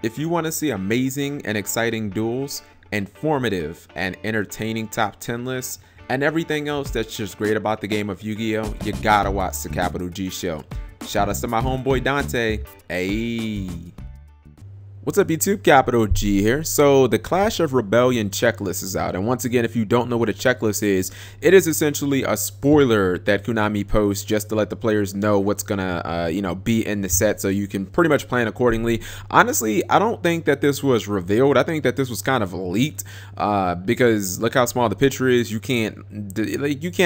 If you want to see amazing and exciting duels, informative and entertaining top 10 lists, and everything else that's just great about the game of Yu-Gi-Oh, you gotta watch the Capital G show. Shout outs to my homeboy Dante. Ayy. What's up YouTube, Capital G here. So the Clash of Rebellion checklist is out, and once again, if you don't know what a checklist is, it is essentially a spoiler that Konami posts just to let the players know what's gonna be in the set, so you can pretty much plan accordingly. Honestly, I don't think that this was revealed. I think that this was kind of leaked because look how small the picture is. You can't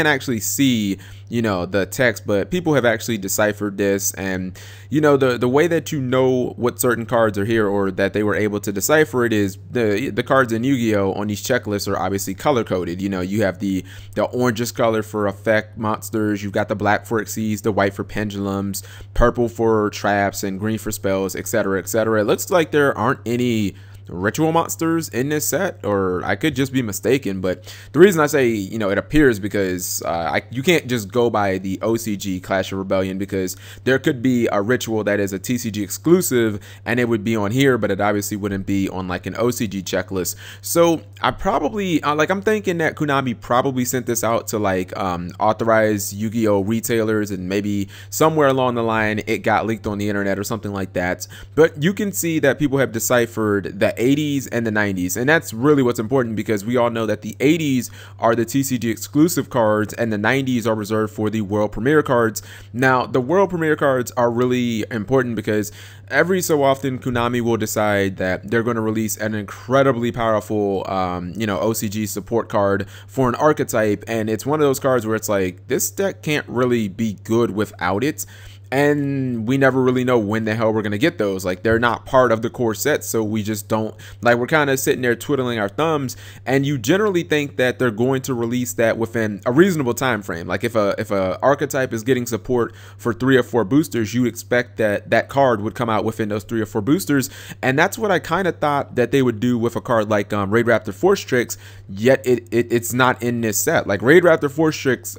actually see the text, but people have actually deciphered this, and the way that what certain cards are here, or that they were able to decipher it, is the cards in Yu-Gi-Oh on these checklists are obviously color coded. You have the orangish color for effect monsters, you've got the black for Xyz, the white for pendulums, purple for traps, and green for spells, etc., etc. It looks like there aren't any ritual monsters in this set, or I could just be mistaken, but the reason I say it appears because you can't just go by the OCG Clash of Rebellion, because there could be a ritual that is a TCG exclusive and it would be on here, but it obviously wouldn't be on like an OCG checklist. So I probably I'm thinking that Konami probably sent this out to like authorized Yu-Gi-Oh retailers, and maybe somewhere along the line it got leaked on the internet or something like that. But you can see that people have deciphered the 80s and the 90s, and that's really what's important, because we all know that the 80s are the TCG exclusive cards and the 90s are reserved for the world premiere cards. Now the world premiere cards are really important because every so often Konami will decide that they're going to release an incredibly powerful OCG support card for an archetype, and it's one of those cards where it's like, this deck can't really be good without it. And we never really know when the hell we're going to get those. Like, they're not part of the core set, so we just don't, we're kind of sitting there twiddling our thumbs, and you generally think that they're going to release that within a reasonable time frame. Like, if a archetype is getting support for 3 or 4 boosters, you expect that card would come out within those 3 or 4 boosters, and that's what I kind of thought that they would do with a card like Raid Raptor Force Strix, yet it's not in this set. Like, Raid Raptor Force Strix,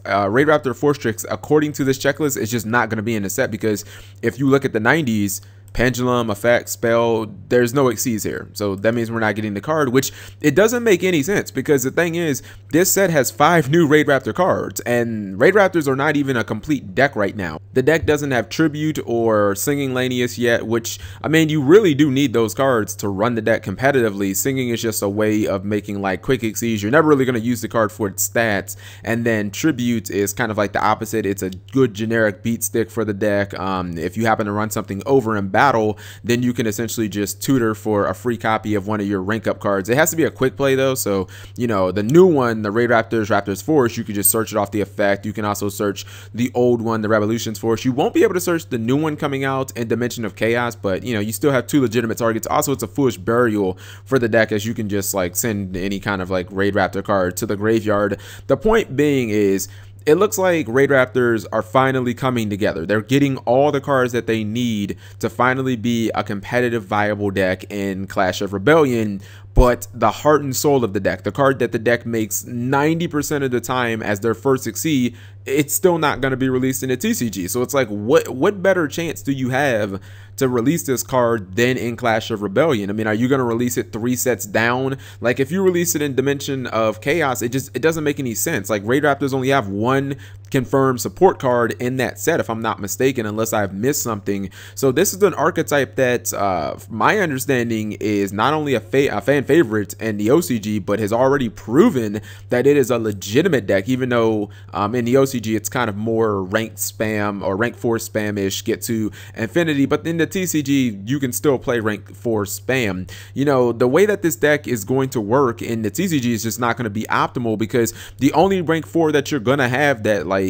according to this checklist, is just not going to be in the set, because if you look at the 90s, pendulum, effect, spell, there's no Xyz here, so that means we're not getting the card, which it doesn't make any sense, because the thing is, this set has 5 new Raid Raptor cards, and Raid Raptors are not even a complete deck right now. The deck doesn't have Tribute or Singing Lanius yet, which, I mean, you really do need those cards to run the deck competitively. Singing is just a way of making like quick Xyz. You're never really going to use the card for its stats, and then Tribute is kind of like the opposite. It's a good generic beat stick for the deck. If you happen to run something over in battle, then you can essentially just tutor for a free copy of one of your rank up cards. It has to be a quick play though, so the new one, the Raid Raptor's Force, you could just search it off the effect. You can also search the old one, the Revolution's Force. You won't be able to search the new one coming out in Dimension of Chaos, but you still have 2 legitimate targets. Also, it's a foolish burial for the deck, as you can just like send any kind of like Raid Raptor card to the graveyard. The point being is, it looks like Raid Raptors are finally coming together. They're getting all the cards that they need to finally be a competitive, viable deck in Clash of Rebellion. But the heart and soul of the deck, the card that the deck makes 90% of the time as their first succeed, it's still not going to be released in a TCG. So it's like, what better chance do you have to release this card than in Clash of Rebellion? I mean, are you going to release it 3 sets down? Like, if you release it in Dimension of Chaos, it doesn't make any sense. Like, Raid Raptors only have 1 confirmed support card in that set, if I'm not mistaken, unless I've missed something. So this is an archetype that my understanding is not only a fan favorite in the OCG, but has already proven that it is a legitimate deck, even though in the OCG it's kind of more ranked spam or rank 4 spam-ish, get to infinity, but in the TCG you can still play rank 4 spam. The way that this deck is going to work in the TCG is just not going to be optimal, because the only rank 4 that you're gonna have that like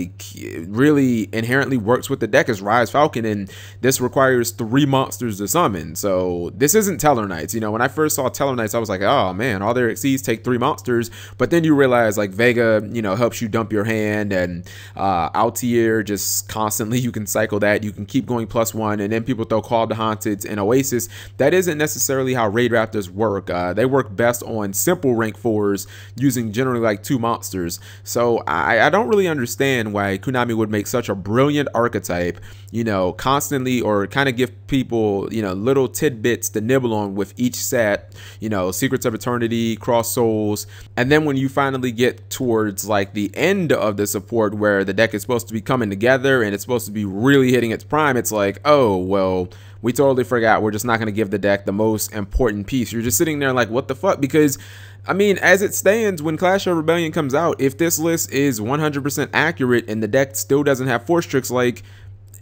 really inherently works with the deck is Rise Falcon, and this requires 3 monsters to summon. So this isn't Teller Knights. When I first saw Teller Knights, I was like, oh man, all their Xyz take 3 monsters, but then you realize like Vega helps you dump your hand, and Altier just constantly, you can cycle that, you can keep going +1, and then people throw Call of the Haunted and Oasis, that isn't necessarily how Raid Raptors work. They work best on simple rank 4s using generally like 2 monsters. So I don't really understand why Konami would make such a brilliant archetype, you know, constantly, or kind of give people, you know, little tidbits to nibble on with each set, you know, Secrets of Eternity, Cross Souls, and then when you finally get towards like the end of the support where the deck is supposed to be coming together and it's supposed to be really hitting its prime, it's like, oh, well, we totally forgot. We're just not going to give the deck the most important piece. You're just sitting there like, what the fuck? Because I mean, as it stands, when Clash of Rebellion comes out, if this list is 100% accurate and the deck still doesn't have Force Strix, like,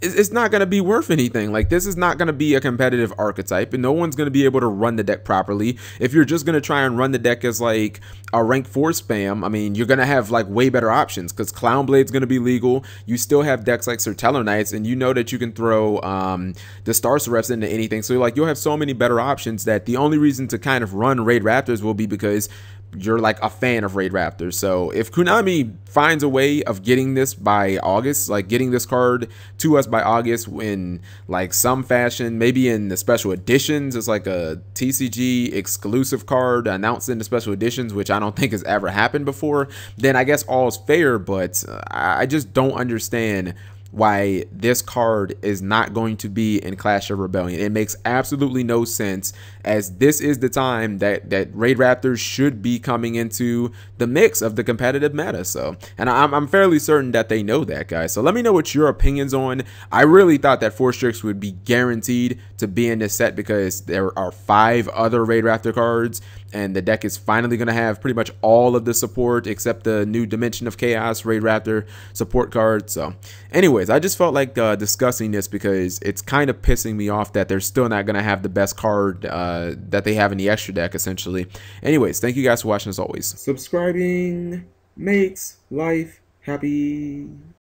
it's not going to be worth anything. Like, this is not going to be a competitive archetype, and no one's going to be able to run the deck properly. If you're just going to try and run the deck as like a rank 4 spam, I mean, you're going to have like way better options, because Clown Blade's going to be legal. You still have decks like Serteller Knights, and you know that you can throw the Star Seraphs into anything. So like, you'll have so many better options that the only reason to kind of run Raid Raptors will be because you're like a fan of Raid Raptors. So if Konami finds a way of getting this by August, like getting this card to us by August in like some fashion, maybe in the special editions, it's like a TCG exclusive card announced in the special editions, which I don't think has ever happened before, then I guess all's fair. But I just don't understand why this card is not going to be in Clash of Rebellion. It makes absolutely no sense, as this is the time that Raid Raptors should be coming into the mix of the competitive meta. So, and I'm fairly certain that they know that, guys. So let me know what your opinions on. I really thought that Force Strix would be guaranteed to be in this set, because there are 5 other Raid Raptor cards, and the deck is finally going to have pretty much all of the support except the new Dimension of Chaos Raid Raptor support card. So anyways, I just felt like discussing this, because it's kind of pissing me off that they're still not going to have the best card that they have in the extra deck, essentially. Anyways, thank you guys for watching as always. Subscribing makes life happy.